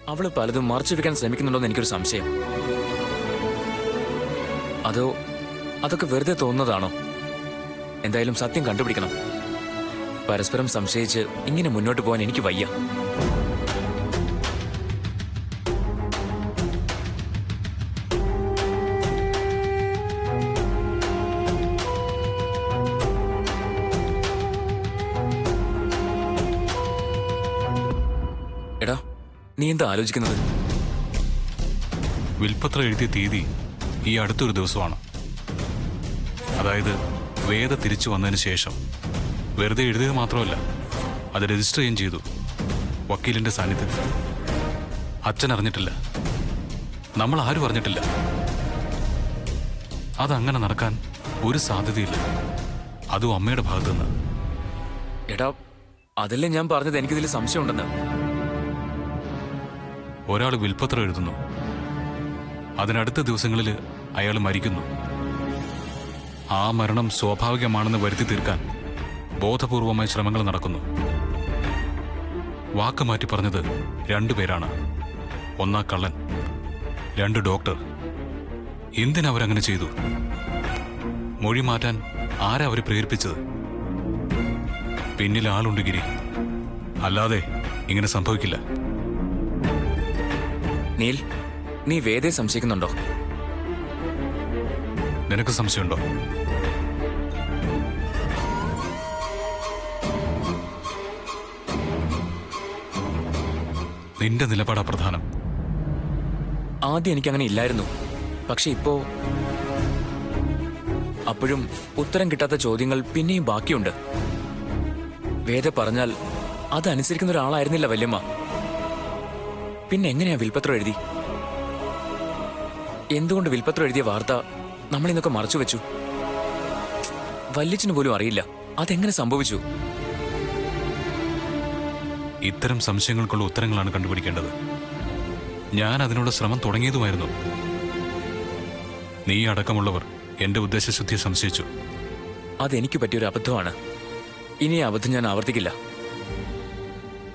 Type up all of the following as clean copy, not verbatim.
അവള് പലതും മറച്ചു വെക്കാൻ ശ്രമിക്കുന്നുണ്ടോന്ന് എനിക്കൊരു സംശയം. അതോ അതൊക്കെ വെറുതെ തോന്നുന്നതാണോ? എന്തായാലും സത്യം കണ്ടുപിടിക്കണം. പരസ്പരം സംശയിച്ച് ഇങ്ങനെ മുന്നോട്ട് പോകാൻ എനിക്ക് വയ്യ. എടാ, നീ എന്താ ആലോചിക്കുന്നത്? വിൽപ്പത്രം എഴുതിയ തീയതി ഈ അടുത്തൊരു ദിവസമാണ്. അതായത് വേദ തിരിച്ചു വന്നതിന് ശേഷം. വെറുതെ എഴുതിയത് മാത്രമല്ല, അത് രജിസ്റ്റർ ചെയ്യുകയും ചെയ്തു വക്കീലിന്റെ സാന്നിധ്യത്തിൽ. അച്ഛൻ അറിഞ്ഞിട്ടില്ല, നമ്മൾ ആരും അറിഞ്ഞിട്ടില്ല. അതങ്ങനെ നടക്കാൻ ഒരു സാധ്യതയില്ല, അതും അമ്മയുടെ ഭാഗത്തുനിന്ന്. എടാ, അതല്ലേ ഞാൻ പറഞ്ഞത്, എനിക്കിതിൽ സംശയമുണ്ടെന്ന്. ഒരാൾ വിൽപ്പത്രം എഴുതുന്നു, അതിനടുത്ത ദിവസങ്ങളിൽ അയാൾ മരിക്കുന്നു. ആ മരണം സ്വാഭാവികമാണെന്ന് വരുത്തി തീർക്കാൻ ബോധപൂർവമായ ശ്രമങ്ങൾ നടക്കുന്നു. വാക്ക് മാറ്റി പറഞ്ഞത് 2 പേരാണ്. ഒന്നാ കള്ളൻ, 2 ഡോക്ടർ. എന്തിനവരങ്ങനെ ചെയ്തു? മൊഴി മാറ്റാൻ ആരാ അവരെ പ്രേരിപ്പിച്ചത്? പിന്നിൽ ആളുണ്ട് ഗിരി, അല്ലാതെ ഇങ്ങനെ സംഭവിക്കില്ല. നീൽ, നീ വേദയെ സംശയിക്കുന്നുണ്ടോ? നിനക്ക് സംശയമുണ്ടോ? നിന്റെ നിലപാടാ പ്രധാനം. ആദ്യം എനിക്കങ്ങനെ ഇല്ലായിരുന്നു. പക്ഷെ ഇപ്പോ അപ്പോഴും ഉത്തരം കിട്ടാത്ത ചോദ്യങ്ങൾ പിന്നെയും ബാക്കിയുണ്ട്. വേദ പറഞ്ഞാൽ അതനുസരിക്കുന്ന ഒരാളായിരുന്നില്ല വല്യമ്മ. പിന്നെ എങ്ങനെയാ വിൽപ്പത്രം എഴുതി? എന്തുകൊണ്ട് വിൽപ്പത്രം എഴുതിയ വാർത്ത നമ്മളിന്നൊക്കെ മറച്ചു വെച്ചു? വല്യച്ഛന് പോലും അറിയില്ല അതെങ്ങനെ സംഭവിച്ചു. ഇത്തരം സംശയങ്ങൾക്കുള്ള ഉത്തരങ്ങളാണ് കണ്ടുപിടിക്കേണ്ടത്. ഞാൻ അതിനുള്ള ശ്രമം തുടങ്ങിയതുമായിരുന്നു. നീ അടക്കമുള്ളവർ എന്റെ ഉദ്ദേശശുദ്ധിയെ സംശയിച്ചു. അതെനിക്ക് പറ്റിയൊരു അബദ്ധമാണ്. ഇനി ആ അബദ്ധം ഞാൻ ആവർത്തിക്കില്ല.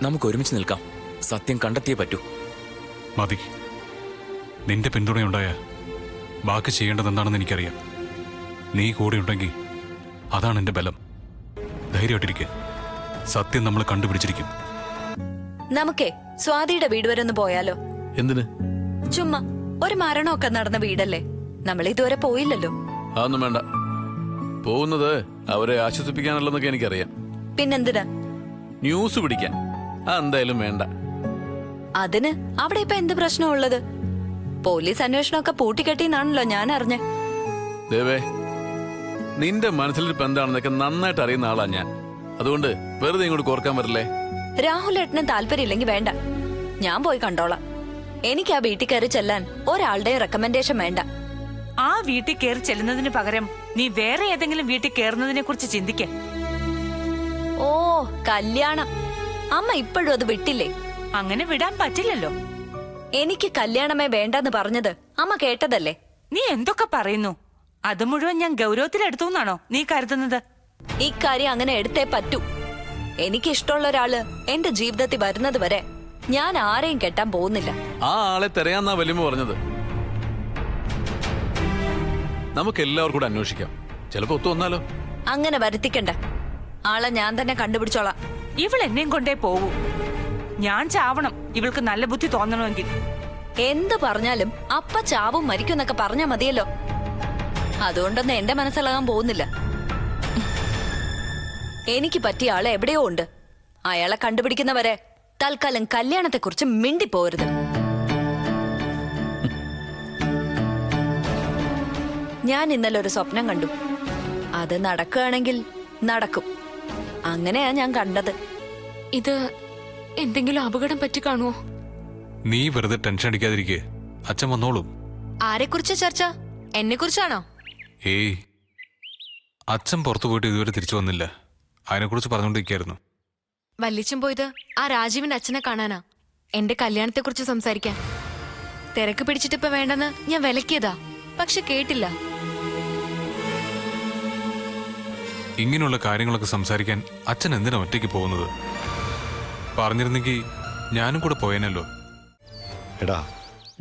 നമുക്ക് ഒരുമിച്ച് നിൽക്കാം. സത്യം കണ്ടെത്തിയേ പറ്റൂ. മതി. നിന്റെ പിന്തുണയുണ്ടായ ബാക്കി ചെയ്യേണ്ടത് എന്താണെന്ന് എനിക്കറിയാം. നീ കൂടെയുണ്ടെങ്കിൽ അതാണ് എന്റെ ബലം. ധൈര്യമായിട്ടിരിക്കുക. സത്യം നമ്മൾ കണ്ടുപിടിച്ചിരിക്കും. നമുക്കേ സ്വാതിയുടെ വീട് വരെ ഒന്ന് പോയാലോ? എന്തിന്? ചുമ്മാ ഒരു മരണമൊക്കെ നടന്ന വീടല്ലേ, നമ്മൾ ഇതുവരെ പോയില്ലല്ലോ. അതൊന്നും വേണ്ട. പോകുന്നത് അവരെ ആശ്വസിപ്പിക്കാനുള്ളതെന്നൊക്കെ എനിക്കറിയാം. പിന്നെന്തിനാ? ന്യൂസ് പിടിക്കാൻ. എന്തായാലും വേണ്ട. അതിന് അവിടെ ഇപ്പൊ എന്ത് പ്രശ്നമുള്ളത്? പോലീസ് അന്വേഷണമൊക്കെ പൂട്ടിക്കെട്ടിന്നാണല്ലോ ഞാൻ അറിഞ്ഞ. ദേവേ, നിന്റെ മനസ്സിലിരിപ്പ് എന്താണെന്നൊക്കെ നന്നായിട്ട് അറിയുന്ന ആളാ ഞാൻ. അതുകൊണ്ട് വെറുതെ ഇങ്ങോട്ട് കോർക്കാൻ വരില്ലേ? രാഹുൽ ഏട്ടന് താല്പര്യമില്ലെങ്കിൽ വേണ്ട, ഞാൻ പോയി കണ്ടോളാം. എനിക്ക് ആ വീട്ടിൽ കയറി ചെല്ലാൻ ഒരാളുടെ റെക്കമെൻഡേഷൻ വേണ്ട. ആ വീട്ടിൽ കയറി ചെല്ലുന്നതിന് പകരം നീ വേറെ ഏതെങ്കിലും വീട്ടിൽ കയറുന്നതിനെ കുറിച്ച് ചിന്തിക്ക. ഓ, കല്യാണം. അമ്മ ഇപ്പോഴും അത് വിട്ടില്ലേ? അങ്ങനെ വിടാൻ പറ്റില്ലല്ലോ. എനിക്ക് കല്യാണമേ വേണ്ടെന്ന് പറഞ്ഞത് അമ്മ കേട്ടതല്ലേ? നീ എന്തൊക്കെ പറയുന്നു? അത് മുഴുവൻ ഞാൻ ഗൗരവത്തിലെടുത്തു എന്നാണോ നീ കരുതുന്നത്? ഇക്കാര്യം അങ്ങനെ എടുത്തേ പറ്റൂ. എനിക്കിഷ്ടമുള്ള ഒരാള് എന്റെ ജീവിതത്തിൽ വരുന്നത് വരെ ഞാൻ ആരെയും കെട്ടാൻ പോകുന്നില്ല. ആ ആളെ തിരയാന്നാ വല്യമ്മ പറഞ്ഞത്. നമുക്ക് എല്ലാവർക്കും കൂടെ അന്വേഷിക്കാം. ചിലപ്പോ ഒത്തു വന്നാലോ? അങ്ങനെ വരുത്തിക്കണ്ട. ആളെ ഞാൻ തന്നെ കണ്ടുപിടിച്ചോളാം. ഇവൾ എന്നെയും കൊണ്ടേ പോവൂ. ഞാൻ ചാവണം ഇവൾക്ക് നല്ല ബുദ്ധി തോന്നണമെങ്കിൽ. എന്ത് പറഞ്ഞാലും അപ്പ ചാവും മരിക്കും എന്നൊക്കെ പറഞ്ഞാ മതിയല്ലോ. അതുകൊണ്ടൊന്നും എന്റെ മനസ്സിലാകാൻ പോകുന്നില്ല. എനിക്ക് പറ്റിയ ആളെ എവിടെയോ ഉണ്ട്. അയാളെ കണ്ടുപിടിക്കുന്നവരെ തൽക്കാലം കല്യാണത്തെക്കുറിച്ച് മിണ്ടിപ്പോരുത്. ഞാൻ ഇന്നലെ ഒരു സ്വപ്നം കണ്ടു. അത് നടക്കുകയാണെങ്കിൽ നടക്കും. അങ്ങനെയാ ഞാൻ കണ്ടത്. ഇത് എന്തെങ്കിലും അപകടം പറ്റി കാണുമോ? നീ വെറുതെ ടെൻഷൻ അടിക്കാതിരിക്കെ. അച്ഛൻ വന്നോളും. ആരെക്കുറിച്ച ചർച്ച? എന്നെ കുറിച്ചാണോ? ഏയ്, അച്ഛൻ പുറത്തു പോയിട്ട് ഇതുവരെ തിരിച്ചു വന്നില്ല. അതിനെക്കുറിച്ച് പറഞ്ഞുകൊണ്ടിരിക്കുകയായിരുന്നു. വല്ലിച്ചും പോയത് ആ രാജീവിന്റെ അച്ഛനെ കാണാനാ, എന്റെ കല്യാണത്തെക്കുറിച്ച് സംസാരിക്കാൻ. തിരക്ക് പിടിച്ചിട്ടിപ്പോ വേണ്ടെന്ന് ഞാൻ വിലക്കിയതാ, പക്ഷെ കേട്ടില്ല. ഇങ്ങനെയുള്ള കാര്യങ്ങളൊക്കെ സംസാരിക്കാൻ അച്ഛൻ എന്തിനാ ഒറ്റയ്ക്ക് പോകുന്നത്? പറഞ്ഞിരുന്നെങ്കിൽ ഞാനും കൂടെ പോയേനല്ലോ. എടാ,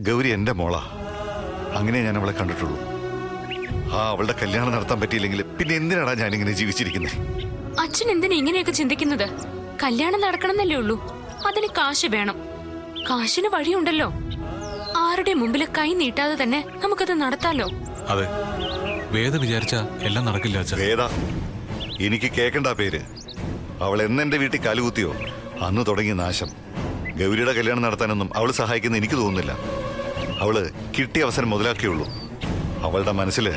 ഗൗരി എൻ്റെ മോളാ. അങ്ങനെ ഞാൻ അവളെ കണ്ടിട്ടുള്ളൂ. അവളുടെ കല്യാണം നടത്താൻ പറ്റിയില്ലെങ്കിൽ പിന്നെ എന്തിനാടാ ഞാനിങ്ങനെ ജീവിച്ചിരിക്കുന്നത്? അച്ഛൻ എന്തിനാ ഇങ്ങനെയൊക്കെ ചിന്തിക്കുന്നത്? കല്യാണം നടക്കണമെന്നല്ലേ ഉള്ളൂ. അതിന് കാശ് വേണം. കാശിന് വഴിയുണ്ടല്ലോ. ആരുടെ മുമ്പിൽ കൈ നീട്ടാതെ തന്നെ നമുക്കത് നടത്താലോ. അതെ, വേദ വിചാരിച്ച എല്ലാം നടക്കില്ല അച്ഛാ. വേദ, എനിക്ക് കേൾക്കണ്ട പേര്. അവൾ എന്നെന്റെ വീട്ടിൽ കാലുകുത്തിയോ അന്ന് തുടങ്ങിയ നാശം. ഗൗരിയുടെ കല്യാണം നടത്താനൊന്നും അവൾ സഹായിക്കുന്ന എനിക്ക് തോന്നുന്നില്ല. അവള് കിട്ടിയ അവസരം മുതലാക്കിയുള്ളൂ. അവളുടെ മനസ്സിൽ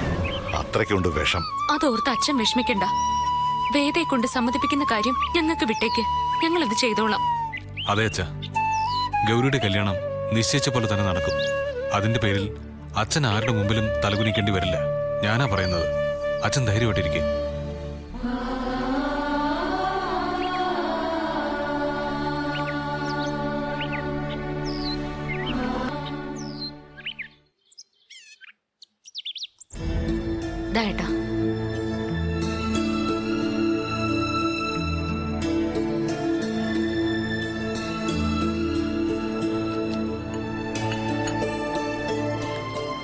അത്രയ്ക്കുണ്ട് വിഷം. അതോർത്ത് അച്ഛൻ വിഷമിക്കണ്ട. വേദയെ കൊണ്ട് സമ്മതിപ്പിക്കുന്ന കാര്യം ഞങ്ങൾക്ക് വിട്ടേക്ക്. ഞങ്ങളത് ചെയ്തോളാം. അതെ അച്ഛാ, ഗൗരിയുടെ കല്യാണം നിശ്ചയിച്ച പോലെ തന്നെ നടക്കും. അതിന്റെ പേരിൽ അച്ഛൻ ആരുടെ മുമ്പിലും തലകുനിക്കേണ്ടി വരില്ല. ഞാനാ പറയുന്നത്. അച്ഛൻ ധൈര്യമായിട്ടിരിക്കും. ഏട്ടാ,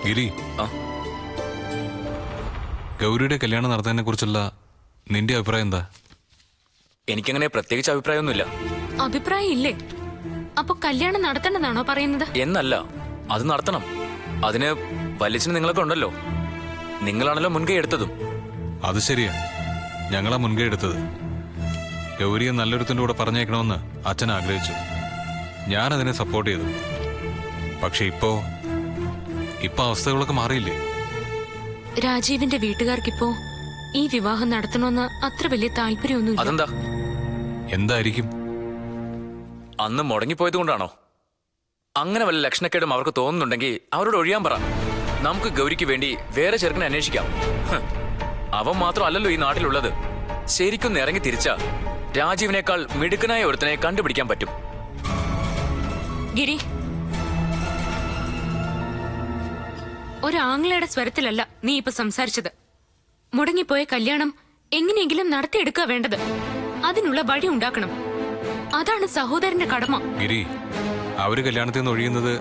ഗിരി, ആ? ഗൗരിയുടെ കല്യാണം നടത്തുന്നതിനെ കുറിച്ചുള്ള നിന്റെ അഭിപ്രായം എന്താ? എനിക്കങ്ങനെ പ്രത്യേകിച്ച് അഭിപ്രായമൊന്നുമില്ല. അഭിപ്രായം ഇല്ലേ? അപ്പൊ കല്യാണം നടത്തണമെന്നാണോ പറയുന്നത്? എന്നല്ല, അത് നടത്തണം. അതിന് വലിയച്ഛന് നിങ്ങളൊക്കെ ഉണ്ടല്ലോ. നിങ്ങളാണല്ലോ മുൻകൈ എടുത്തതും. അത് ശരിയാ, ഞങ്ങളാ മുൻകൈ എടുത്തത്. ഗൗരിയെ നല്ലൊരുത്തിന്റെ കൂടെ പറഞ്ഞേക്കണമെന്ന് അച്ഛൻ ആഗ്രഹിച്ചു. ഞാൻ അതിനെ സപ്പോർട്ട് ചെയ്തു. പക്ഷെ ഇപ്പോ അവസ്ഥകളൊക്കെ മാറിയില്ലേ? രാജീവിന്റെ വീട്ടുകാർക്കിപ്പോ ഈ വിവാഹം നടത്തണമെന്ന് അത്ര വലിയ താല്പര്യമൊന്നുമില്ല. അതെന്താ? എന്തായിരിക്കും? അന്ന് മുടങ്ങിപ്പോയത് കൊണ്ടാണോ? അങ്ങനെ വല്ല ലക്ഷണക്കേടും അവർക്ക് തോന്നുന്നുണ്ടെങ്കിൽ അവരോട് ഒഴിയാൻ പറ. നമുക്ക് ഗൗരിക്ക് വേണ്ടി വേറെ ചെറുക്കനെ അന്വേഷിക്കാം. അവൻ മാത്രമല്ലല്ലോ ഈ നാട്ടിലുള്ളത്. ശരിക്കും ഇറങ്ങി തിരിച്ച രാജീവിനേക്കാൾ മിടുക്കനായ ഒരുത്തനെ കണ്ടുപിടിക്കാൻ പറ്റും. ഗിരി, ഒരാംഗ്ലയുടെ സ്വരത്തിലല്ല നീ ഇപ്പൊ സംസാരിച്ചത്. മുടങ്ങിപ്പോയ കല്യാണം എങ്ങനെയെങ്കിലും നടത്തിയെടുക്കുക വേണ്ടത്. അതിനുള്ള വഴി ഉണ്ടാക്കണം. അതാണ് സഹോദരന്റെ കടമ. ഗിരി, അവര് കല്യാണത്തിൽ നിന്ന് ഒഴിയുന്നത്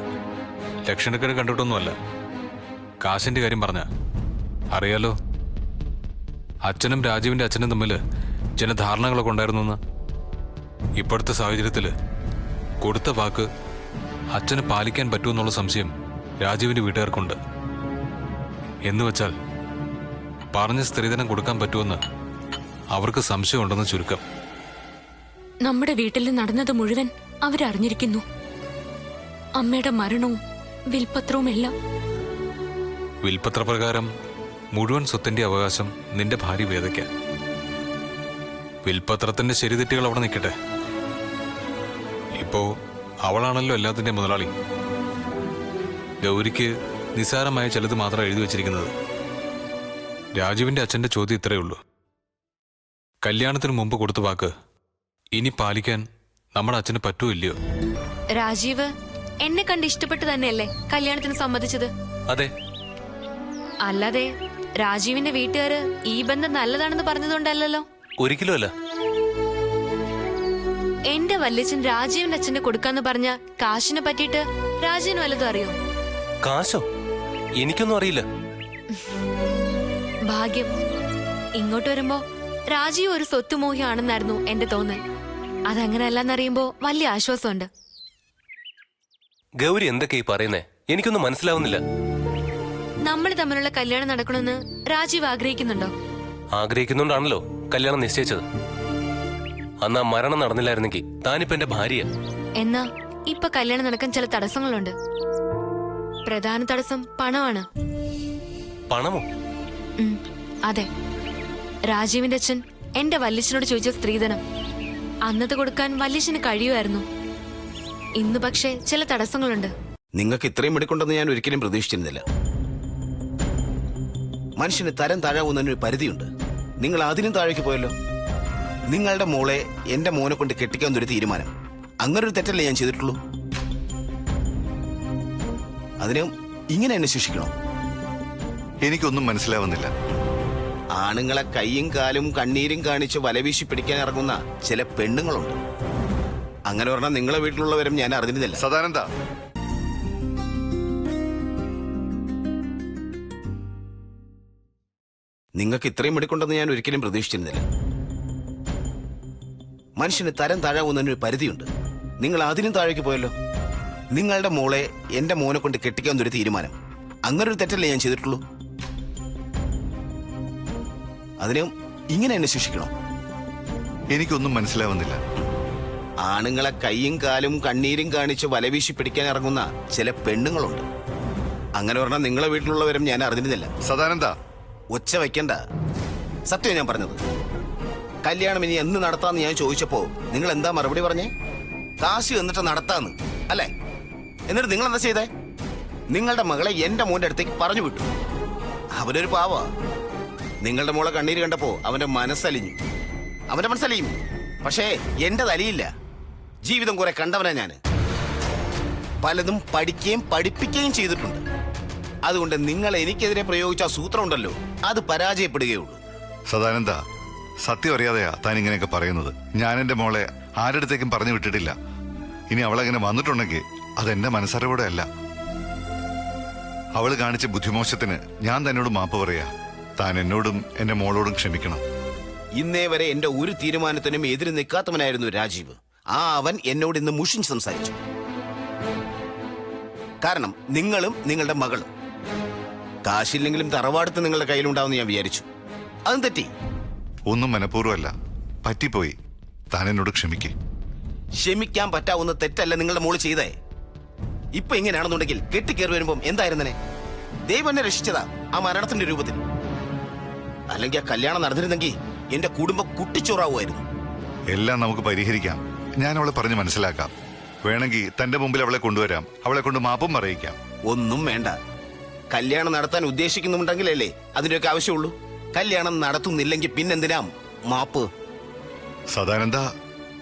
ലക്ഷണക്കേട് കണ്ടിട്ടൊന്നുമല്ല. കാശിന്റെ കാര്യം പറഞ്ഞ അറിയാലോ. അച്ഛനും രാജീവിന്റെ അച്ഛനും തമ്മിൽ ചില ധാരണകളൊക്കെ ഉണ്ടായിരുന്നു. ഇപ്പോഴത്തെ സാഹചര്യത്തില് കൊടുത്ത വാക്ക് അച്ഛന് പാലിക്കാൻ പറ്റുമെന്നുള്ള സംശയം രാജീവിന്റെ വീട്ടുകാർക്കുണ്ട്. എന്നുവെച്ചാൽ പറഞ്ഞ സ്ത്രീധനം കൊടുക്കാൻ പറ്റുമെന്ന് അവർക്ക് സംശയമുണ്ടെന്ന് ചുരുക്കം. നമ്മുടെ വീട്ടിൽ നടന്നത് മുഴുവൻ അവരറിഞ്ഞിരിക്കുന്നു. അമ്മയുടെ മരണവും വിൽപത്രവും എല്ലാം. വിൽപത്രപ്രകാരം മുഴുവൻ സ്വത്തിന്റെ അവകാശം നിന്റെ ഭാര്യ വേദയ്ക്ക. വിൽപത്രത്തിന്റെ ശരിതെറ്റുകൾ അവിടെ നിൽക്കട്ടെ. ഇപ്പോ അവളാണല്ലോ എല്ലാത്തിന്റെ മുതലാളി. ഗൗരിക്ക് നിസ്സാരമായ ചിലത് മാത്രം എഴുതി വച്ചിരിക്കുന്നത്. രാജീവിന്റെ അച്ഛന്റെ ചോദ്യം ഇത്രയേ ഉള്ളൂ. കല്യാണത്തിന് മുമ്പ് കൊടുത്ത വാക്ക് ഇനി പാലിക്കാൻ നമ്മുടെ അച്ഛന് പറ്റുമോ ഇല്ലയോ? രാജീവ് എന്നെ കണ്ട് ഇഷ്ടപ്പെട്ട് തന്നെയല്ലേ കല്യാണത്തിന് സമ്മതിച്ചത്? അതെ. അല്ലാതെ രാജീവിന്റെ വീട്ടുകാര് ഈ ബന്ധം നല്ലതാണെന്ന് പറഞ്ഞതുകൊണ്ടല്ലോ. ഒരിക്കലും അല്ല. എന്റെ വല്യച്ഛൻ രാജീവിന്റെ അച്ഛന് കൊടുക്കാന്ന് പറഞ്ഞ കാശിനെ പറ്റിയിട്ട് രാജീവിന് വല്ലതും അറിയോ? കാശോ? എനിക്കൊന്നും അറിയില്ല. ഭാഗ്യം. ഇങ്ങോട്ട് വരുമ്പോ രാജീവ് ഒരു സ്വത്തുമോഹിയാണെന്നായിരുന്നു എന്റെ തോന്നൽ. അതങ്ങനെയല്ലെന്നറിയുമ്പോ വലിയ ആശ്വാസമുണ്ട്. ഗൗരി എന്തൊക്കെയായി പറയുന്നേ? എനിക്കൊന്നും മനസ്സിലാവുന്നില്ല. നമ്മൾ തമ്മിലുള്ള കല്യാണം നടക്കണമെന്ന് രാജീവ് ആഗ്രഹിക്കുന്നുണ്ടോ? ആഗ്രഹിക്കുന്നുണ്ടാണല്ലോ കല്യാണം നിശ്ചയിച്ചത്. അന്ന് ആ മരണം നടന്നില്ലായിരുന്നെങ്കിൽ താനിപ്പോ എന്റെ ഭാര്യ. എന്നാ ഇപ്പൊ കല്യാണം നടക്കാൻ ചില തടസ്സങ്ങളുണ്ട്. പ്രധാന തടസ്സം പണമാണ്. പണമോ? അതെ. രാജീവിന്റെ അച്ഛൻ എന്റെ വല്യച്ഛനോട് ചോദിച്ച സ്ത്രീധനം അന്നത് കൊടുക്കാൻ വല്യച്ഛന് കഴിയുമായിരുന്നു. ഇന്ന് പക്ഷേ ചില തടസ്സങ്ങളുണ്ട്. നിങ്ങൾക്ക് ഇത്രയും എടുക്കൊണ്ടെന്ന് ഞാൻ ഒരിക്കലും പ്രതീക്ഷിച്ചിരുന്നില്ല. മനുഷ്യന് തരം താഴാവുന്നതിനൊരു പരിധിയുണ്ട്. നിങ്ങൾ അതിനും താഴേക്ക് പോയല്ലോ. നിങ്ങളുടെ മോളെ എന്റെ മോനെ കൊണ്ട് കെട്ടിക്കാവുന്നൊരു തീരുമാനം. അങ്ങനൊരു തെറ്റല്ലേ ഞാൻ ചെയ്തിട്ടുള്ളൂ. അതിന് ഇങ്ങനെ എന്നെ ശിക്ഷിക്കണോ? എനിക്കൊന്നും മനസ്സിലാവുന്നില്ല. ആണുങ്ങളെ കൈയും കാലും കണ്ണീരും കാണിച്ച് വലവീശി പിടിക്കാൻ ഇറങ്ങുന്ന ചില പെണ്ണുങ്ങളുണ്ട്. അങ്ങനെ പറഞ്ഞാൽ നിങ്ങളെ വീട്ടിലുള്ളവരും ഞാൻ അറിഞ്ഞിരുന്നില്ല. സദാനന്ദ, നിങ്ങൾക്ക് ഇത്രയും എടുക്കുണ്ടെന്ന് ഞാൻ ഒരിക്കലും പ്രതീക്ഷിച്ചിരുന്നില്ല. മനുഷ്യന് തരം താഴാവുന്നതിനൊരു പരിധിയുണ്ട്. നിങ്ങൾ അതിനും താഴേക്ക് പോയല്ലോ. നിങ്ങളുടെ മോളെ എന്റെ മോനെ കൊണ്ട് കെട്ടിക്കാവുന്നൊരു തീരുമാനം, അങ്ങനൊരു തെറ്റല്ലേ ഞാൻ ചെയ്തിട്ടുള്ളൂ? അതിനും ഇങ്ങനെ എന്നെ ശിക്ഷിക്കണോ? എനിക്കൊന്നും മനസ്സിലാവുന്നില്ല. ആണുങ്ങളെ കൈയും കാലും കണ്ണീരും കാണിച്ച് വലവീശി പിടിക്കാൻ ഇറങ്ങുന്ന ചില പെണ്ണുങ്ങളുണ്ട്. അങ്ങനെ പറഞ്ഞാൽ നിങ്ങളെ വീട്ടിലുള്ളവരും ഞാൻ അറിഞ്ഞിരുന്നില്ല. സദാനന്ദ, ഒച്ച വയ്ക്കണ്ട. സത്യം ഞാൻ പറഞ്ഞത്. കല്യാണം ഇനി എന്ന് നടത്താന്ന് ഞാൻ ചോദിച്ചപ്പോ നിങ്ങൾ എന്താ മറുപടി പറഞ്ഞേ? കാശ് എന്നിട്ട് നടത്താന്ന് അല്ലേ? എന്നിട്ട് നിങ്ങൾ എന്താ ചെയ്തേ? നിങ്ങളുടെ മകളെ എന്റെ മോന്റെ അടുത്തേക്ക് പറഞ്ഞു വിട്ടു. അവനൊരു പാവാ. നിങ്ങളുടെ മോളെ കണ്ണീര് കണ്ടപ്പോ അവന്റെ മനസ്സലിഞ്ഞു. അവന്റെ മനസ്സലിയും. പക്ഷേ എന്റെ തലിയില്ല. ജീവിതം കുറെ കണ്ടവനാ ഞാന്. പലതും പഠിക്കുകയും പഠിപ്പിക്കുകയും ചെയ്തിട്ടുണ്ട്. അതുകൊണ്ട് നിങ്ങൾ എനിക്കെതിരെ പ്രയോഗിച്ച ആ സൂത്രം ഉണ്ടല്ലോ, അത് പരാജയപ്പെടുകയുള്ളൂ. സദാനന്ദ, സത്യം അറിയാതെയാ താൻ ഇങ്ങനെയൊക്കെ പറയുന്നത്. ഞാൻ എന്റെ മോളെ ആരുടെടുത്തേക്കും പറഞ്ഞു വിട്ടിട്ടില്ല. ഇനി അവളങ്ങനെ വന്നിട്ടുണ്ടെങ്കിൽ അതെന്റെ മനസ്സറിവോടെ അല്ല. അവള് കാണിച്ച ബുദ്ധിമോശത്തിന് ഞാൻ തന്നോട് മാപ്പ് പറയാ. താൻ എന്നോടും എന്റെ മോളോടും ക്ഷമിക്കണം. ഇന്നേ വരെ എന്റെ ഒരു തീരുമാനത്തിനും എതിര് നിൽക്കാത്തവനായിരുന്നു രാജീവ്. ആ അവൻ എന്നോട് ഇന്ന് മുഷിഞ്ഞ് സംസാരിച്ചു. കാരണം നിങ്ങളും നിങ്ങളുടെ മകളും. കാശില്ലെങ്കിലും തറവാടത്ത് നിങ്ങളുടെ കയ്യിലുണ്ടാവുമെന്ന് ഞാൻ വിചാരിച്ചു. അതും തെറ്റി. ഒന്നും മനഃപൂർവ്വമല്ല, പറ്റിപ്പോയി. താൻ എന്നോട് ക്ഷമിക്കേ. ക്ഷമിക്കാൻ പറ്റാവുന്ന തെറ്റല്ല നിങ്ങളുടെ മോള് ചെയ്തേ. ഇപ്പൊ ഇങ്ങനെയാണെന്നുണ്ടെങ്കിൽ കെട്ടിക്കേറി വരുമ്പം എന്തായിരുന്നനെ? ദൈവം എന്നെ രക്ഷിച്ചതാ ആ മരണത്തിന്റെ രൂപത്തിൽ. അല്ലെങ്കിൽ ആ കല്യാണം നടന്നിരുന്നെങ്കിൽ എന്റെ കുടുംബം കുട്ടിച്ചോറാവുമായിരുന്നു. എല്ലാം നമുക്ക് പരിഹരിക്കാം. ഞാൻ അവളെ പറഞ്ഞ് മനസ്സിലാക്കാം. വേണമെങ്കിൽ തന്റെ മുമ്പിൽ അവളെ കൊണ്ടുവരാം. അവളെ കൊണ്ട് മാപ്പും പറയിക്കാം. ഒന്നും വേണ്ട. കല്യാണം നടത്താൻ ഉദ്ദേശിക്കുന്നുണ്ടെങ്കിലല്ലേ അതിന്റെയൊക്കെ ആവശ്യമുള്ളൂ. കല്യാണം നടത്തുന്നില്ലെങ്കിൽ പിന്നെന്തിനാ മാപ്പ്? സദാനന്ദ,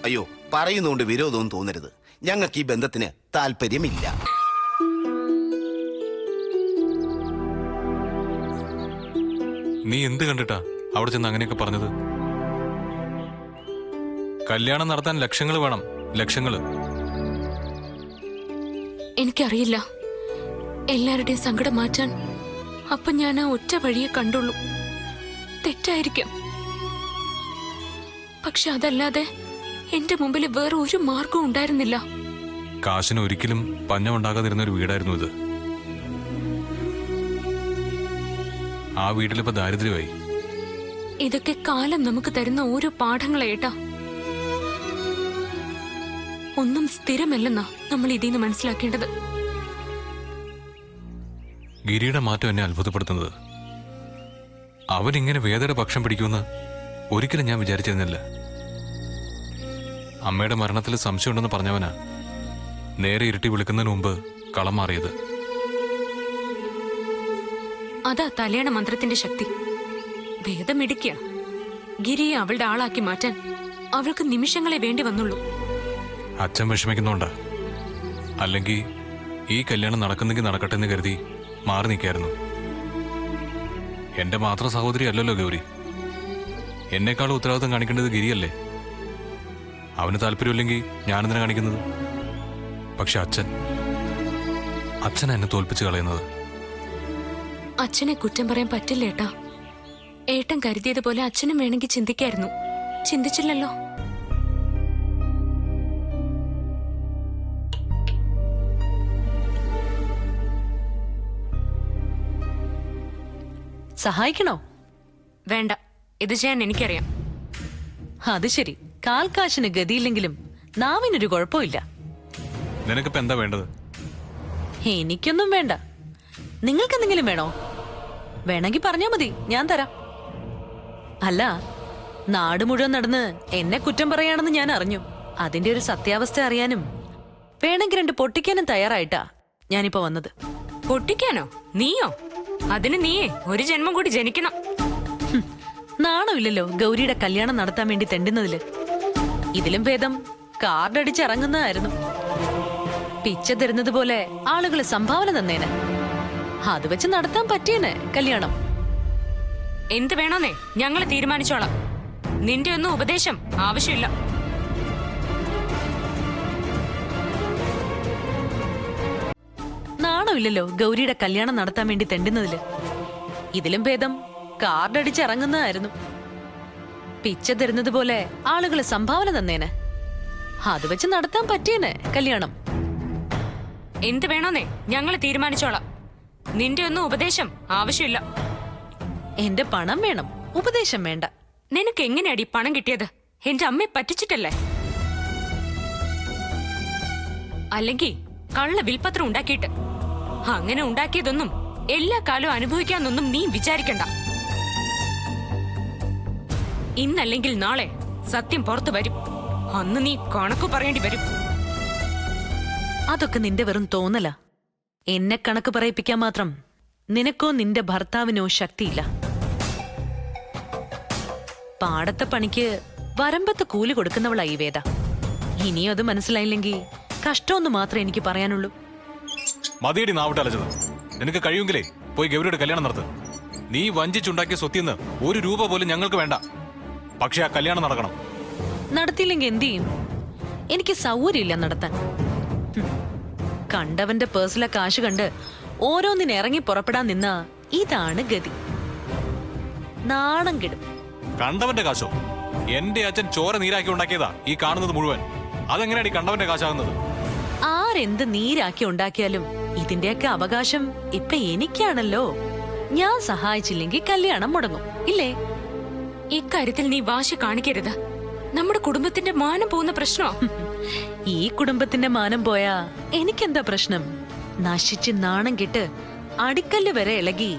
അയ്യോ, പറയുന്നതുകൊണ്ട് വിരോധവും തോന്നരുത്. ഞങ്ങൾക്ക് ഈ ബന്ധത്തിന് താല്പര്യമില്ല. നീ എന്ത് കണ്ടിട്ടാ അവിടെ ചെന്ന് അങ്ങനെയൊക്കെ പറഞ്ഞത്? കല്യാണം നടത്താൻ ലക്ഷങ്ങൾ വേണം, ലക്ഷങ്ങൾ. എനിക്കറിയില്ല. എല്ലാവരുടെയും സങ്കടം മാറ്റാൻ അപ്പൊ ഞാൻ ആ ഒറ്റ വഴിയെ കണ്ടുള്ളൂ. തെറ്റായിരിക്കാം, പക്ഷെ അതല്ലാതെ എന്റെ മുമ്പിൽ വേറെ ഒരു മാർഗവും ഉണ്ടായിരുന്നില്ല. കാശിന് ഒരിക്കലും പഞ്ഞമുണ്ടാകാതിരുന്ന ഒരു വീടായിരുന്നു ഇത്. ആ വീട്ടിലിപ്പോ ദാരിദ്ര്യമായി. ഇതൊക്കെ കാലം നമുക്ക് തരുന്ന ഓരോ പാഠങ്ങളേട്ടാ. ഒന്നും സ്ഥിരമല്ലെന്നാ നമ്മൾ ഇതിന്ന് മനസ്സിലാക്കേണ്ടത്. ഗിരിയുടെ മാറ്റം എന്നെ അത്ഭുതപ്പെടുത്തുന്നത്. അവനിങ്ങനെ വേദയുടെ പക്ഷം പിടിക്കുമെന്ന് ഒരിക്കലും ഞാൻ വിചാരിച്ചിരുന്നില്ല. അമ്മയുടെ മരണത്തിൽ സംശയമുണ്ടെന്ന് പറഞ്ഞവനാ നേരെ ഇരുട്ടി വിളിക്കുന്നതിന് മുമ്പ് കളം മാറിയത്. അതാ തലയണ മന്ത്രത്തിന്റെ ശക്തി. വേദമിടിക്കുക. ഗിരിയെ അവളുടെ ആളാക്കി മാറ്റാൻ അവൾക്ക് നിമിഷങ്ങളെ വേണ്ടി വന്നുള്ളൂ. അച്ഛൻ വിഷമിക്കുന്നുണ്ടാ. അല്ലെങ്കിൽ ഈ കല്യാണം നടക്കുന്നെങ്കിൽ നടക്കട്ടെ എന്ന് കരുതി മാറി നിൽക്കായിരുന്നു. എന്റെ മാത്രം സഹോദരി അല്ലല്ലോ ഗൗരി. എന്നെക്കാളും ഉത്തരവാദിത്തം കാണിക്കേണ്ടത് ഗിരിയല്ലേ. അവന് താല്പര്യമില്ലെങ്കിൽ ഞാനെന്തിനാ കാണിക്കുന്നത്? പക്ഷെ അച്ഛനാ എന്നെ തോൽപ്പിച്ച് കളയുന്നത്. അച്ഛനെ കുറ്റം പറയാൻ പറ്റില്ല ഏട്ടാ. ഏട്ടൻ കരുതിയതുപോലെ അച്ഛനും വേണമെങ്കിൽ ചിന്തിക്കായിരുന്നു. ചിന്തിച്ചില്ലല്ലോ. സഹായിക്കണോ? വേണ്ട, ഇത് ചെയ്യാൻ എനിക്കറിയാം. അത് ശരി. കാൽക്കാശിന് ഗതിയില്ലെങ്കിലും നാവിനൊരു കുഴപ്പമില്ല. നിനക്കിപ്പോ എന്താ വേണ്ടത്? എനിക്കൊന്നും വേണ്ട. നിങ്ങൾക്കെന്തെങ്കിലും വേണോ? വേണമെങ്കിൽ പറഞ്ഞാ മതി, ഞാൻ തരാം. അല്ല, നാട് മുഴുവൻ നടന്ന് എന്നെ കുറ്റം പറയാണെന്ന് ഞാൻ അറിഞ്ഞു. അതിന്റെ ഒരു സത്യാവസ്ഥ അറിയാനും വേണമെങ്കിൽ 2 പൊട്ടിക്കാനും തയ്യാറായിട്ടാ ഞാനിപ്പോ വന്നത്. പൊട്ടിക്കാനോ? നീയോ? അതിന് നീയേ ഒരു ജന്മം കൂടി ജനിക്കണം. നാണമില്ലല്ലോ ഗൗരിയുടെ കല്യാണം നടത്താൻ വേണ്ടി തെണ്ടുന്നതില്. ഇതിലും ഭേദം കാർഡടിച്ചിറങ്ങുന്നതായിരുന്നു. പിച്ച തരുന്നത് പോലെ ആളുകള് സംഭാവന തന്നേനെ. അത് വെച്ച് നടത്താൻ പറ്റിയേനെ കല്യാണം. എന്ത് വേണോന്നേ ഞങ്ങൾ തീരുമാനിച്ചോളാം. നിന്റെ ഒന്നും ഉപദേശം ആവശ്യമില്ല. നാണമില്ലല്ലോ ഗൗരിയുടെ കല്യാണം നടത്താൻ വേണ്ടി തെണ്ടുന്നതില്. ഇതിലും ഭേദം കാർഡടിച്ചിറങ്ങുന്നതായിരുന്നു. പിച്ച തരുന്നത് പോലെ ആളുകള് സംഭാവന തന്നേനെ. അത് വെച്ച് നടത്താൻ പറ്റിയേനെ കല്യാണം. എന്ത് വേണോന്നേ ഞങ്ങള് തീരുമാനിച്ചോളാം. നിന്റെ ഒന്നും ഉപദേശം ആവശ്യമില്ല. എന്റെ പണം വേണം, ഉപദേശം വേണ്ട. നിനക്ക് എങ്ങനെയാടി പണം കിട്ടിയത്? എന്റെ അമ്മയെ പറ്റിച്ചിട്ടല്ലേ? അല്ലെങ്കിൽ കള്ള വിൽപത്രം ഉണ്ടാക്കിയിട്ട്. അങ്ങനെ ഉണ്ടാക്കിയതൊന്നും എല്ലാ കാലവും അനുഭവിക്കാന്നൊന്നും നീ വിചാരിക്കണ്ട. ഇന്നല്ലെങ്കിൽ നാളെ സത്യം പുറത്തു വരും. അന്ന് നീ കണക്ക് പറയേണ്ടി വരും. അതൊക്കെ നിന്റെ വെറും തോന്നല. എന്നെ കണക്ക് പറയിപ്പിക്കാൻ മാത്രം നിനക്കോ നിന്റെ ഭർത്താവിനോ ശക്തിയില്ല. പാടത്തെ പണിക്ക് വരമ്പത്ത് കൂലി കൊടുക്കുന്നവളായി വേദ. ഇനിയും അത് മനസ്സിലായില്ലെങ്കിൽ കഷ്ടമൊന്നു മാത്രമേ എനിക്ക് പറയാനുള്ളൂ. മതിയടി നാവിട്ട് അലച്ചത്. നിനക്ക് കഴിയുമെങ്കിലേ പോയി ഗൗരിയുടെ കല്യാണം നടത്ത്. നീ വഞ്ചിച്ചുണ്ടാക്കിയ സ്വത്തിന്ന് 1 രൂപ പോലും ഞങ്ങൾക്ക് വേണ്ട. പക്ഷെ ആ കല്യാണം നടക്കണം. നടത്തിയില്ലെങ്കിൽ എന്ത് ചെയ്യും? എനിക്ക് സൗകര്യമില്ല നടത്താൻ. കണ്ടവന്റെ പേഴ്സിലെ കാശ് കണ്ട് ഓരോന്നിന് ഇറങ്ങി പുറപ്പെടാൻ നിന്നാ ഇതാണ് ഗതി. നാണം കെടും. കണ്ടവന്റെ കാശോ? എന്റെ അച്ഛൻ ചോര നീരാക്കി ഉണ്ടാക്കിയതാ ഈ കാണുന്നത് മുഴുവൻ. അതെങ്ങനെയാണ് ഈ കണ്ടവന്റെ കാശാകുന്നത്? ആരെന്ത് നീരാക്കി ഉണ്ടാക്കിയാലും ഇതിന്റെയൊക്കെ അവകാശം ഇപ്പൊ എനിക്കാണല്ലോ. ഞാൻ സഹായിച്ചില്ലെങ്കിൽ കല്യാണം മുടങ്ങും, ഇല്ലേ? ഇക്കാര്യത്തിൽ നീ വാശി കാണിക്കരുത്. നമ്മുടെ കുടുംബത്തിന്റെ മാനം പോകുന്ന പ്രശ്നോ? ഈ കുടുംബത്തിന്റെ മാനം പോയാ എനിക്കെന്താ പ്രശ്നം? നശിച്ച് നാണം കെട്ട് അടിക്കല്ല് വരെ ഇളകി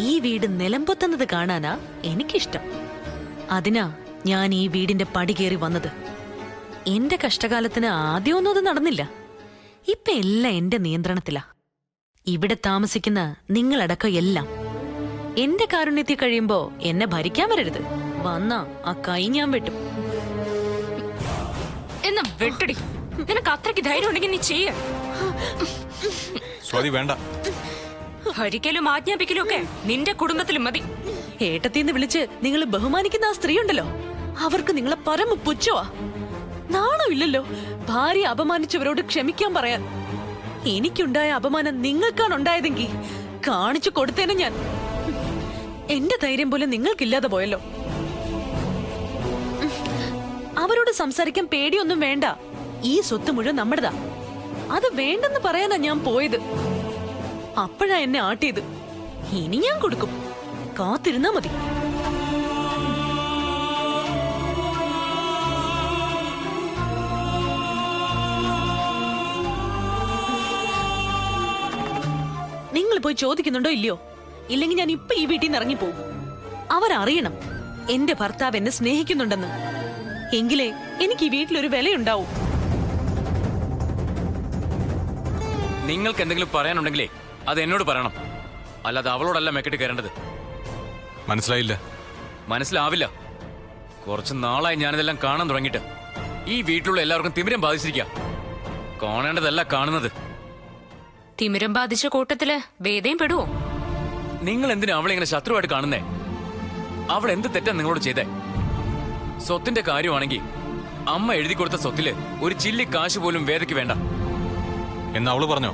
ഈ വീട് നിലംപൊത്തുന്നത് കാണാനാ എനിക്കിഷ്ടം. അതിനാ ഞാൻ ഈ വീടിന്റെ പടി കയറി വന്നത്. എന്റെ കഷ്ടകാലത്തിന് ആദ്യമൊന്നും അത് നടന്നില്ല. ഇപ്പൊ എല്ലാം എന്റെ നിയന്ത്രണത്തിലാ. ഇവിടെ താമസിക്കുന്ന നിങ്ങളടക്കം എല്ലാം. എന്റെ കാരുണ്യത്തിൽ കഴിയുമ്പോ എന്നെ ഭരിക്കാൻ വരരുത്. വന്നാ ആ കൈ ഞാൻ വെട്ടും. എന്നാ വെട്ടടി. നിനക്ക് അത്രയ്ക്ക് ധൈര്യം ഉണ്ടെങ്കിൽ നീ ചെയ്യ. സ്വാതി വേണ്ട. ഭരിക്കലും ആജ്ഞാപിക്കലും ഒക്കെ നിന്റെ കുടുംബത്തിലും മതി. ഏട്ടത്തിന്ന് വിളിച്ച് നിങ്ങൾ ബഹുമാനിക്കുന്ന ആ സ്ത്രീ ഉണ്ടല്ലോ, അവർക്ക് നിങ്ങളെ പരമ പുച്ഛമാ. നാണമില്ലല്ലോ ഭാര്യ അപമാനിച്ചവരോട് ക്ഷമിക്കാൻ പറയാൻ. എനിക്കുണ്ടായ അപമാനം നിങ്ങൾക്കാണ് ഉണ്ടായതെങ്കിൽ കാണിച്ചു കൊടുത്തേനെ ഞാൻ. എന്റെ ധൈര്യം പോലെ നിങ്ങൾക്കില്ലാതെ പോയല്ലോ. അവരോട് സംസാരിക്കാൻ പേടിയൊന്നും വേണ്ട. ഈ സ്വത്ത് മുഴുവൻ നമ്മുടെതാ. അത് വേണ്ടെന്ന് പറയാനാ ഞാൻ പോയത്. അപ്പോഴാ എന്നെ ആട്ടിയത്. ഇനി ഞാൻ കൊടുക്കും, കാത്തിരുന്നാ മതി. നിങ്ങൾ പോയി ചോദിക്കുന്നുണ്ടോ ഇല്ലയോ? ഇല്ലെങ്കിൽ ഞാൻ ഇപ്പൊ ഈ വീട്ടിൽ നിന്ന് ഇറങ്ങിപ്പോകും. അവരറിയണം എന്റെ ഭർത്താവ് എന്നെ സ്നേഹിക്കുന്നുണ്ടെന്ന്. എങ്കിലേ എനിക്ക് ഈ വീട്ടിലൊരു വിലയുണ്ടാവും. നിങ്ങൾക്ക് എന്തെങ്കിലും പറയാനുണ്ടെങ്കിലേ അത് എന്നോട് പറയണം, അല്ലാതെ അവളോടല്ല മെക്കെട്ട് കയറേണ്ടത്. മനസ്സിലായില്ല? മനസ്സിലാവില്ല. കുറച്ച് നാളായി ഞാനിതെല്ലാം കാണാൻ തുടങ്ങിയിട്ട്. ഈ വീട്ടിലുള്ള എല്ലാവർക്കും തിമിരം ബാധിച്ചിരിക്കുക. കാണേണ്ടതല്ല കാണുന്നത്. തിമിരം ബാധിച്ച കൂട്ടത്തില് വേദയും പെടുവോ? നിങ്ങൾ എന്തിനാ അവളെ ഇങ്ങനെ ശത്രുവായിട്ട് കാണുന്നേ? അവൾ എന്ത് തെറ്റാ നിങ്ങളോട് ചെയ്തേ? സ്വത്തിന്റെ കാര്യമാണെങ്കിൽ അമ്മ എഴുതി കൊടുത്ത സ്വത്തില് ഒരു ചില്ലി കാശ് പോലും വേദയ്ക്ക് വേണ്ട. എന്ന് അവള് പറഞ്ഞോ?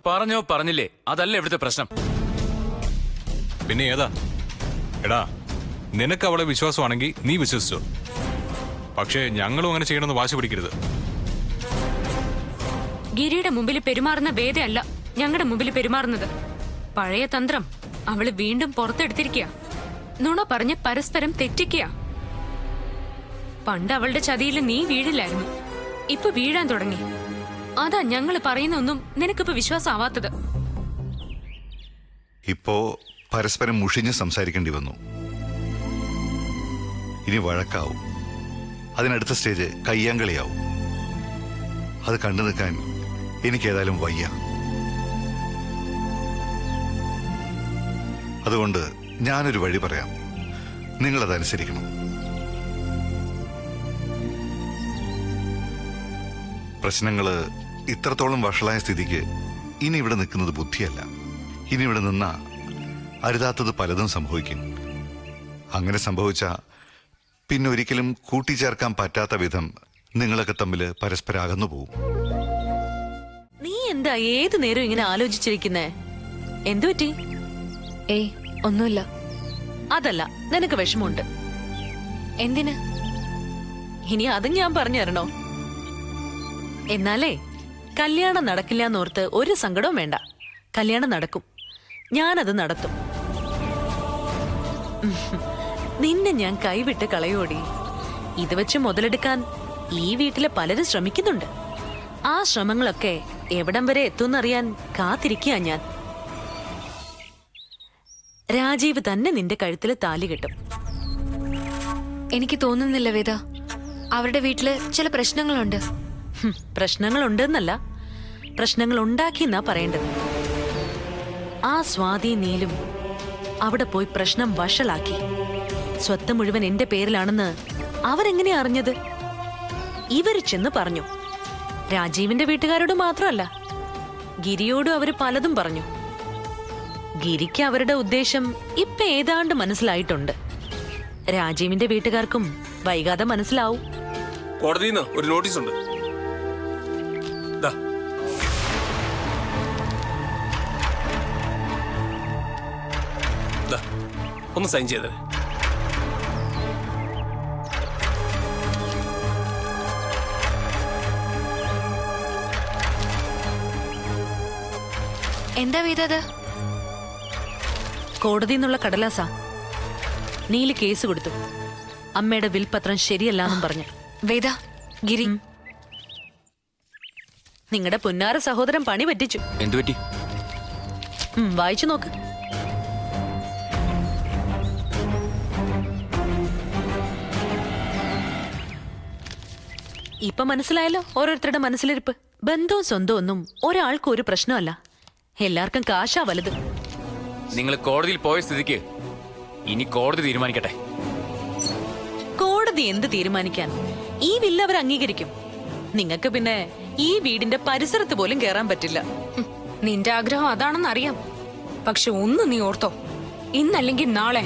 പറഞ്ഞോ പറഞ്ഞില്ലേ, അതല്ല ഇവിടുത്തെ പ്രശ്നം. പിന്നെ ഏതാ? എടാ, നിനക്ക് അവളെ വിശ്വാസമാണെങ്കിൽ നീ വിശ്വസിച്ചോ. പക്ഷേ ഞങ്ങളും അങ്ങനെ ചെയ്യണമെന്ന് വാശി പിടിക്കരുത്. ഗിരിയുടെ മുമ്പിൽ പെരുമാറുന്ന വേദയല്ല ഞങ്ങളുടെ മുമ്പിൽ പെരുമാറുന്നത്. പഴയ തന്ത്രം അവള് വീണ്ടും പുറത്തെടുത്തിരിക്കുക. നുണ പറഞ്ഞ് പരസ്പരം തെറ്റിക്കുക. പണ്ട് അവളുടെ ചതിയിൽ നീ വീഴില്ലായിരുന്നു, ഇപ്പൊ വീഴാൻ തുടങ്ങി. അതാ ഞങ്ങൾ പറയുന്നൊന്നും നിനക്കിപ്പോ വിശ്വാസമാവാത്തത്. ഇപ്പോ പരസ്പരം മുഷിഞ്ഞ് സംസാരിക്കേണ്ടി വന്നു. ഇനി വഴക്കാവും. അതിനടുത്ത സ്റ്റേജ് കയ്യാങ്കളിയാവും. അത് കണ്ടു നിൽക്കാൻ എനിക്കേതായാലും വയ്യ. അതുകൊണ്ട് ഞാനൊരു വഴി പറയാം, നിങ്ങളതനുസരിക്കണം. പ്രശ്നങ്ങള് ഇത്രത്തോളം വഷളായ സ്ഥിതിക്ക് ഇനി ഇവിടെ നിൽക്കുന്നത് ബുദ്ധിയല്ല. ഇനി ഇവിടെ നിന്നാ അരുതാത്തത് പലതും സംഭവിക്കും. അങ്ങനെ സംഭവിച്ച പിന്നെ ഒരിക്കലും കൂട്ടിച്ചേർക്കാൻ പറ്റാത്ത വിധം നിങ്ങളൊക്കെ തമ്മിൽ പരസ്പരം അകന്നു പോവും. നീ എന്താ ഏതു നേരം ഇങ്ങനെ ആലോചിച്ചിരിക്കുന്നേ? എന്തു പറ്റി? ഏയ് ഒന്നുമില്ല. അതല്ല, നിനക്ക് വിഷമമുണ്ട്. എന്തിന്? ഇനി അതും ഞാൻ പറഞ്ഞു തരണോ? എന്നാലേ കല്യാണം നടക്കില്ല എന്നോർത്ത് ഒരു സങ്കടവും വേണ്ട. കല്യാണം നടക്കും, ഞാനത് നടത്തും. നിന്നെ ഞാൻ കൈവിട്ട് കളയോടി. ഇത് വെച്ച് മുതലെടുക്കാൻ ഈ വീട്ടിലെ പലരും ശ്രമിക്കുന്നുണ്ട്. ആ ശ്രമങ്ങളൊക്കെ എവിടം വരെ എത്തുമെന്നറിയാൻ കാത്തിരിക്കുക ഞാൻ. രാജീവ് തന്നെ നിന്റെ കഴുത്തിൽ താലി കെട്ടും. എനിക്ക് തോന്നുന്നില്ല വേദ. അവരുടെ വീട്ടില് ചില പ്രശ്നങ്ങളുണ്ട്. പ്രശ്നങ്ങളുണ്ടെന്നല്ല, പ്രശ്നങ്ങൾ ഉണ്ടാക്കിയെന്നാ പറയേണ്ടത്. ആ സ്വാതി നീലും അവിടെ പോയി പ്രശ്നം വഷളാക്കി. സ്വത്ത് മുഴുവൻ എന്റെ പേരിലാണെന്ന് അവരെങ്ങനെയാ അറിഞ്ഞത്? ഇവര് ചെന്ന് പറഞ്ഞു. രാജീവിന്റെ വീട്ടുകാരോട് മാത്രമല്ല, ഗിരിയോടും അവര് പലതും പറഞ്ഞു. ഗിരിക്ക് അവരുടെ ഉദ്ദേശം ഇപ്പൊ ഏതാണ്ട് മനസ്സിലായിട്ടുണ്ട്. രാജീവിന്റെ വീട്ടുകാർക്കും വൈകാതെ മനസ്സിലാവും. കോടതിയിൽ നിന്ന് ഒരു നോട്ടീസ് ഉണ്ട്. ദാ. ദാ, ഒന്ന് സൈൻ ചെയ്തേ. എന്താ വേദ അത്? കോടതി എന്നുള്ള കടലാസാ. നീല് കേസ് കൊടുത്തു. അമ്മയുടെ വിൽപത്രം ശരിയല്ലാന്നും പറഞ്ഞു. വേദ, ഗിരി നിങ്ങളുടെ പുന്നാര സഹോദരൻ പണി പറ്റിച്ചു. എന്തുപറ്റി? വായിച്ചു നോക്ക്. ഇപ്പൊ മനസ്സിലായല്ലോ ഓരോരുത്തരുടെ മനസ്സിലിരിപ്പ്. ബന്ധവും സ്വന്തവും ഒന്നും ഒരാൾക്കും ഒരു പ്രശ്നമല്ല. എല്ലാവർക്കും കാശാ വലുത്. നിങ്ങൾ കോടതിയിൽ പോയ സ്ഥിതിക്ക് ഇനി കോടതി തീരുമാനിക്കട്ടെ. കോടതി എന്ത് തീരുമാനിക്കാൻ? ഈ വില്ല അവർ അംഗീകരിക്കും. നിങ്ങൾക്ക് പിന്നെ ഈ വീടിന്റെ പരിസരത്ത് പോലും കേറാൻ പറ്റില്ല. നിന്റെ ആഗ്രഹം അതാണെന്ന് അറിയാം. പക്ഷെ ഒന്ന് നീ ഓർത്തോ, ഇന്നല്ലെങ്കിൽ നാളെ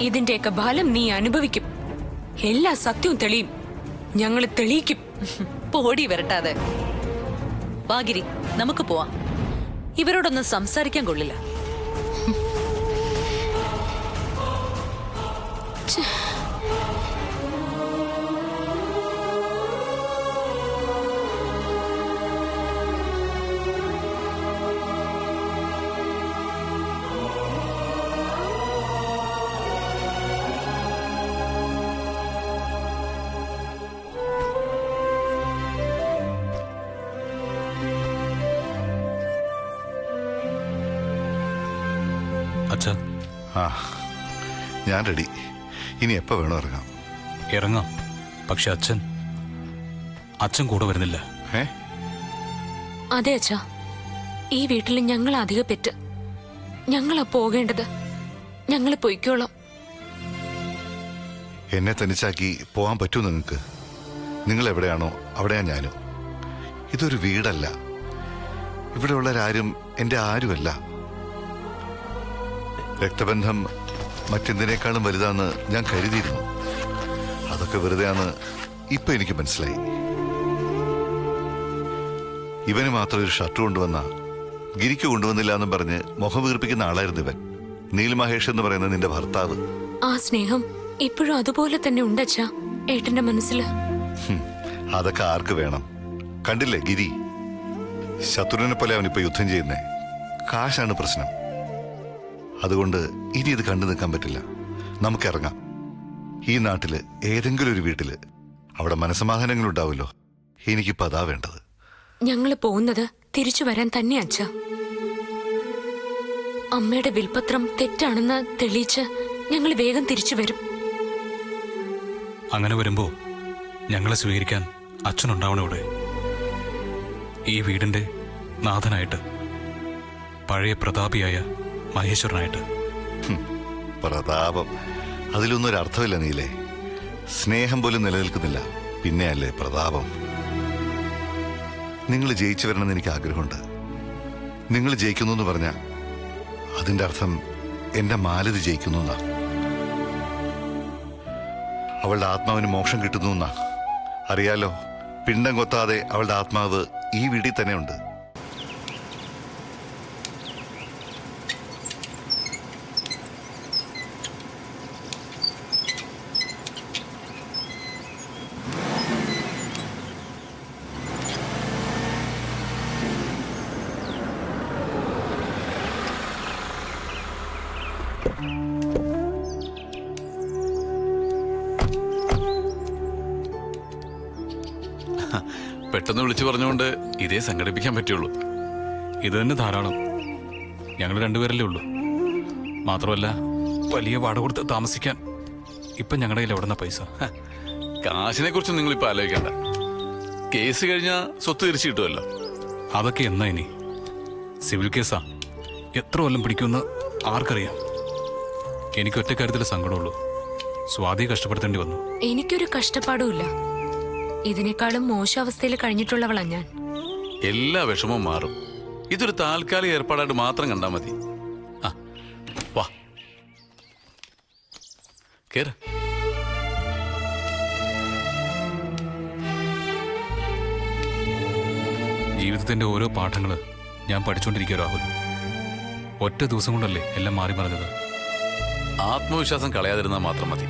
ഇതിന്റെയൊക്കെ ഫലം നീ അനുഭവിക്കും. എല്ലാ സത്യവും തെളിയും. ഞങ്ങൾ തെളിയിക്കും. പോടി വരട്ടാതെ. വാഗിരി, നമുക്ക് പോവാം. ഇവരോടൊന്നും സംസാരിക്കാൻ കൊള്ളില്ല. അച്ഛാ, ആ, ഞാൻ റെഡി. ഇനി എപ്പോ വേണോ ഇറങ്ങാം? ഇറങ്ങാം. പക്ഷെ അച്ഛൻ കൂടെ വരുന്നില്ല. ഏ? അതെ അച്ഛാ, ഈ വീട്ടിൽ ഞങ്ങൾ അധിക പെറ്റ്. ഞങ്ങളാ പോകേണ്ടത്. ഞങ്ങൾ പൊയ്ക്കോളാം. എന്നെ തനിച്ചാക്കി പോകാൻ പറ്റുമോ നിങ്ങൾക്ക്? നിങ്ങൾ എവിടെയാണോ അവിടെയാ ഞാനും. ഇതൊരു വീടല്ല. ഇവിടെയുള്ളവരാരും എൻ്റെ ആരുമല്ല. രക്തബന്ധം മറ്റെന്തിനേക്കാളും വലുതാന്ന് ഞാൻ കരുതിയിരുന്നു. അതൊക്കെ വെറുതെയാന്ന് ഇപ്പൊ എനിക്ക് മനസ്സിലായി. ഇവന് മാത്രം ഒരു ഷർട്ട് കൊണ്ടുവന്ന ഗിരിക്ക് കൊണ്ടുവന്നില്ല എന്നും പറഞ്ഞ് മുഖം വീർപ്പിക്കുന്ന ആളായിരുന്നു ഇവൻ. നീൽ മഹേഷ് എന്ന് പറയുന്ന നിന്റെ ഭർത്താവ്. ആ സ്നേഹം ഇപ്പോഴും അതുപോലെ തന്നെ ഉണ്ടച്ചാ ഏട്ടന്റെ മനസ്സില്. അതൊക്കെ ആർക്ക് വേണം? കണ്ടില്ലേ ഗിരി, ശത്രുവിനെ പോലെ അവനിപ്പോ യുദ്ധം ചെയ്യുന്നേ. കാശാണ് പ്രശ്നം. അതുകൊണ്ട് ഇനി ഇത് കണ്ടു നിൽക്കാൻ പറ്റില്ല. നമുക്കിറങ്ങാം. ഈ നാട്ടില് ഏതെങ്കിലും ഒരു വീട്ടില് അവിടെ മനസമാധാനങ്ങൾ ഉണ്ടാവുമല്ലോ. എനിക്കിപ്പോ അതാ വേണ്ടത്. ഞങ്ങൾ പോകുന്നത് തിരിച്ചു വരാൻ തന്നെ അച്ഛാ. അമ്മയുടെ വിൽപത്രം തെറ്റാണെന്ന് തെളിയിച്ച് ഞങ്ങൾ വേഗം തിരിച്ചു വരും. അങ്ങനെ വരുമ്പോ ഞങ്ങളെ സ്വീകരിക്കാൻ അച്ഛനുണ്ടാവണം ഇവിടെ. ഈ വീടിന്റെ നാഥനായിട്ട്, പഴയ പ്രതാപിയായ മഹേശ്വരനായിട്ട്. പ്രതാപം, അതിലൊന്നും ഒരു അർത്ഥമില്ല നീലേ. സ്നേഹം പോലും നിലനിൽക്കുന്നില്ല, പിന്നെയല്ലേ പ്രതാപം. നിങ്ങൾ ജയിച്ചു വരണമെന്ന് എനിക്ക് ആഗ്രഹമുണ്ട്. നിങ്ങൾ ജയിക്കുന്നു എന്ന് പറഞ്ഞാൽ അതിന്റെ അർത്ഥം എന്റെ മാലതി ജയിക്കുന്നു എന്നാ. അവളുടെ ആത്മാവിന് മോക്ഷം കിട്ടുന്നു എന്നാ. അറിയാലോ, പിണ്ടം കൊത്താതെ അവളുടെ ആത്മാവ് ഈ വീട്ടിൽ തന്നെ ഉണ്ട്. പെട്ടെന്ന് വിളിച്ചു പറഞ്ഞുകൊണ്ട് ഇതേ സംഘടിപ്പിക്കാൻ പറ്റുള്ളൂ. ഇത് തന്നെ ധാരാളം. ഞങ്ങൾ രണ്ടുപേരല്ലേ ഉള്ളൂ. മാത്രമല്ല വലിയ വാടക കൊടുത്ത് താമസിക്കാൻ ഇപ്പം ഞങ്ങളുടെ കയ്യിൽ എവിടുന്ന പൈസ? കാശിനെ കുറിച്ച് നിങ്ങളിപ്പോ ആലോചിക്കണ്ട. കേസ് കഴിഞ്ഞാൽ സ്വത്ത് തിരിച്ചു കിട്ടുമല്ലോ. അതൊക്കെ എന്നാ ഇനി? സിവിൽ കേസാ. എത്ര കൊല്ലം പിടിക്കുമെന്ന് ആർക്കറിയാം? എനിക്ക് ഒറ്റ കാര്യത്തിൽ സങ്കടമുള്ളൂ. സ്വാതി കഷ്ടപ്പെടുത്തേണ്ടി വന്നു. എനിക്കൊരു കഷ്ടപ്പാടുമില്ല. ഇതിനേക്കാളും മോശാവസ്ഥയിൽ കഴിഞ്ഞിട്ടുള്ളവളാ ഞാൻ. എല്ലാ വിഷമവും മാറും. ഇതൊരു താൽക്കാലിക ഏർപ്പാടായിട്ട് മാത്രം കണ്ടാൽ മതി. ആ വാ കേറ്. ജീവിതത്തിന്റെ ഓരോ പാഠങ്ങൾ ഞാൻ പഠിച്ചുകൊണ്ടിരിക്കുക രാഹുൽ. ഒറ്റ ദിവസം കൊണ്ടല്ലേ എല്ലാം മാറി മറിഞ്ഞത്. ആത്മവിശ്വാസം കളയാതിരുന്നാൽ മാത്രം മതി.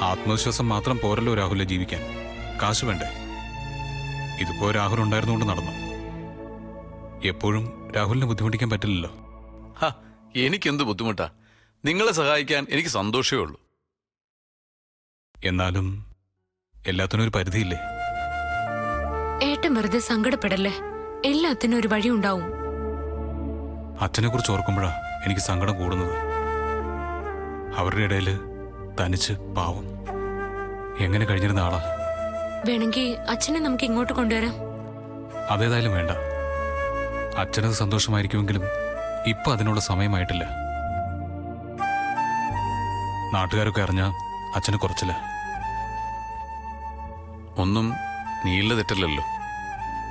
ആത്മവിശ്വാസം മാത്രം പോരല്ലോ രാഹുലിനെ ജീവിക്കാൻ. കാശ് വേണ്ടേ? ഇതിപ്പോ രാഹുൽ ഉണ്ടായിരുന്നുകൊണ്ട് നടന്നു. എപ്പോഴും രാഹുലിനെ ബുദ്ധിമുട്ടിക്കാൻ പറ്റില്ലല്ലോ. എനിക്കെന്ത് ബുദ്ധിമുട്ടാ? നിങ്ങളെ സഹായിക്കാൻ എനിക്ക് സന്തോഷമേ ഉള്ളൂ. എന്നാലും എല്ലാത്തിനും ഒരു പരിധിയില്ലേ? ഏട്ടൻ വെറുതെ സങ്കടപ്പെടല്ലേ. എല്ലാത്തിനും ഒരു വഴി ഉണ്ടാവും. അച്ഛനെ കുറിച്ച് ഓർക്കുമ്പോഴാ എനിക്ക് സങ്കടം കൂടുന്നത്. അവരുടെ ഇടയിൽ തനിച്ച് പാവം എങ്ങനെ കഴിഞ്ഞിരുന്ന ആളാ. വേണമെങ്കിൽ അച്ഛനെ നമുക്ക് ഇങ്ങോട്ട് കൊണ്ടുവരാം. അതേതായാലും വേണ്ട. അച്ഛനത് സന്തോഷമായിരിക്കുമെങ്കിലും ഇപ്പൊ അതിനുള്ള സമയമായിട്ടില്ല. നാട്ടുകാരൊക്കെ അറിഞ്ഞാ അച്ഛന് കുറച്ചില്ല. ഒന്നും നീളുടെ തെറ്റല്ലല്ലോ.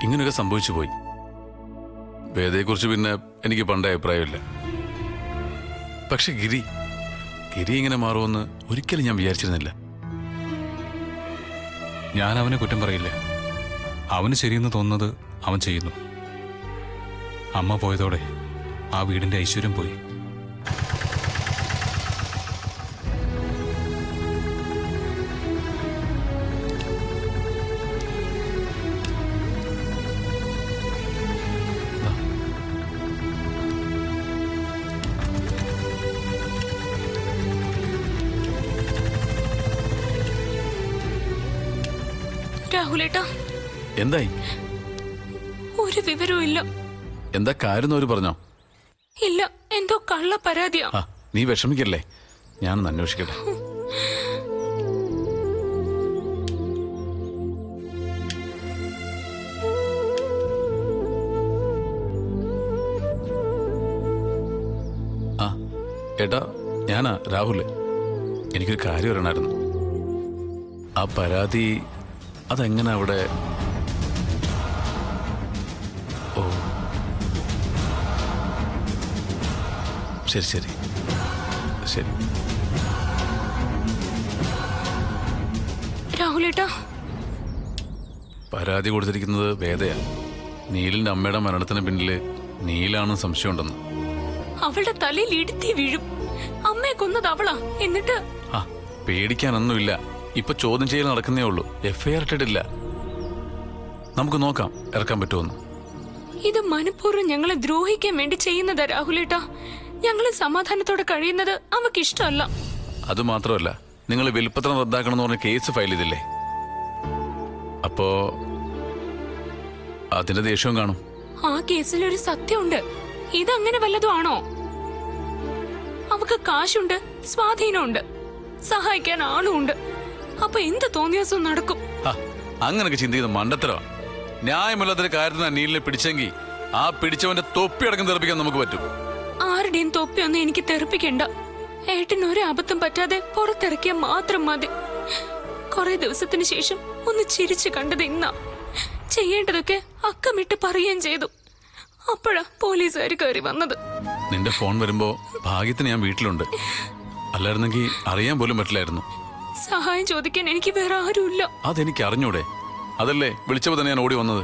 ഇങ്ങനെയൊക്കെ സംഭവിച്ചു പോയി. വേദയെക്കുറിച്ച് പിന്നെ എനിക്ക് പണ്ടേ അഭിപ്രായമില്ല. പക്ഷെ ഗിരി ഇങ്ങനെ മാറുമെന്ന് ഒരിക്കലും ഞാൻ വിചാരിച്ചിരുന്നില്ല. ഞാൻ അവനെ കുറ്റം പറയില്ല. അവന് ശരിയെന്ന് തോന്നുന്നത് അവൻ ചെയ്യുന്നു. അമ്മ പോയതോടെ ആ വീടിന്റെ ഐശ്വര്യം പോയി. രാഹുലേട്ടാ, എന്തായി? ഒരു വിവരവും ഇല്ല. എന്താ കാര്യം അവര് പറഞ്ഞോ? ഇല്ല, എന്തോ കള്ള പരാതിയാ. നീ വിഷമിക്കല്ലേ, ഞാനൊന്ന് അന്വേഷിക്കട്ടെ. ഏട്ടാ, ഞാനാ രാഹുല്. എനിക്കൊരു കാര്യം അറിയണമായിരുന്നു. ആ പരാതി അതെങ്ങനെ അവിടെ? ഓ ശരി ശരി ശരി. രാഹുലേട്ടാ, പരാതി കൊടുത്തിരിക്കുന്നത് വേദയാ. നീലിന്റെ അമ്മയുടെ മരണത്തിന് പിന്നില് നീലാണെന്ന് സംശയമുണ്ടെന്ന്. അവളുടെ തലയിൽ ഇടുത്തി വീഴും. അമ്മയെ കൊന്നത് അവളാ. എന്നിട്ട് പേടിക്കാനൊന്നുമില്ല. ഇപ്പൊ ചോദ്യം ചെയ്യൽ നടക്കുന്നേ ഉള്ളൂ. FIR ഇട്ടിട്ടില്ല. നമുക്ക് നോക്കാം ഇറക്കാൻ പറ്റുമെന്ന്. ഇത് മനഃപൂർവ്വം ഞങ്ങളെ ദ്രോഹിക്കാൻ വേണ്ടി ചെയ്യുന്നതാ രാഹുലേട്ടാ. ഞങ്ങള് സമാധാനത്തോടെ കഴിയുന്നത് അവക്ക് ഇഷ്ടമല്ല. അത് മാത്രമല്ല, നിങ്ങൾ വിൽപ്പത്രം റദ്ദാക്കണമെന്ന് പറഞ്ഞ കേസ് ഫയൽ ചെയ്തില്ലേ? അപ്പോ അതിന്റെ ദേഷ്യവും കാണും. ആ കേസിലൊരു സത്യമുണ്ട്. ഇതങ്ങനെ വല്ലതും ആണോ? അവക്ക് കാശുണ്ട്, സ്വാധീനമുണ്ട്, സഹായിക്കാൻ ആളുമുണ്ട്. അപ്പൊ എന്ത് തോന്നിയാസവും നടക്കും. അങ്ങനൊക്കെ ചിന്തിക്കുന്ന മണ്ടത്തരമാണ്. ന്യായമില്ലാത്തൊരു കാര്യത്തിന് നീലിനെ പിടിച്ചെങ്കിൽ ആ പിടിച്ചവന്റെ തൊപ്പി അടക്കം തെറിപ്പിക്കാൻ നമുക്ക് പറ്റും. ആരുടെയും തൊപ്പിയൊന്നും എനിക്ക് തെറിപ്പിക്കണ്ട. ഏട്ടന് ഒരു അബദ്ധം പറ്റാതെ പുറത്തിറക്കിയാൽ മാത്രം മതി. കുറെ ദിവസത്തിന് ശേഷം ഒന്ന് ചിരിച്ചു കണ്ടത് ഇന്നാ. ചെയ്യേണ്ടതൊക്കെ അക്കമിട്ട് പറയുകയും ചെയ്തു. അപ്പോഴാ പോലീസുകാർ കയറി വന്നത്. നിന്റെ ഫോൺ വരുമ്പോ ഭാഗ്യത്തിന് ഞാൻ വീട്ടിലുണ്ട്. അല്ലായിരുന്നെങ്കിൽ അറിയാൻ പോലും പറ്റില്ലായിരുന്നു. സഹായം ചോദിക്കാൻ എനിക്ക് വേറെ ആരുമില്ല. അതെനിക്ക് അറിഞ്ഞൂടെ? അതല്ലേ വിളിച്ചപ്പോ തന്നെ ഞാൻ ഓടി വന്നത്.